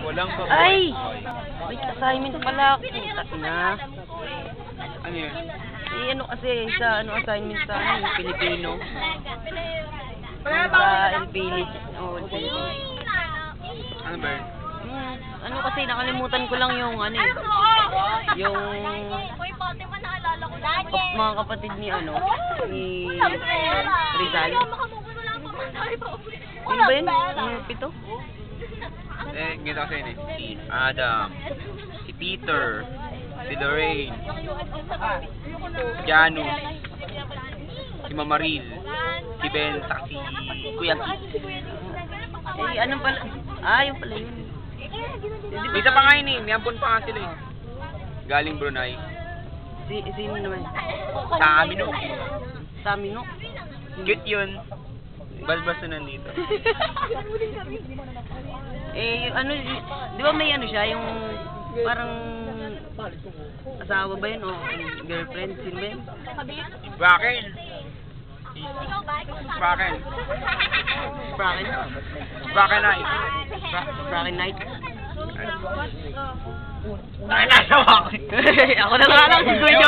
Walang pa. Ay! Wait, assignment pala. Puta na. Ano yun? Eh, ano kasi, sa ano assignment sa ano, Pilipino. Sa LPL. Oh, Ano ba yun? Ano kasi, nakalimutan ko lang yung ano eh. Yung mga kapatid ni ano, ni Rizal. Ano ba yun? Yung pito? Eh, ganito kasi yun eh. Si Adam, si Peter, si Lorraine, si Janus, si Mamaril, si Ben, saka si Kuya Kit. Eh, ano pala? Ah, yung pala yun. May isa pa nga yun eh, may ampon pa nga sila eh. Galing Brunei. Sino naman? Tamino. Tamino? Cute yun. Balbas na nandito. Eh, yung ano, di ba may ano siya, yung parang asawa ba yun o girlfriend, sino ba yun? Bracken. Bracken. Bracken? Bracken Knight. Bracken Knight? Ay, nasa ako. Ako na nga lang, si Kuya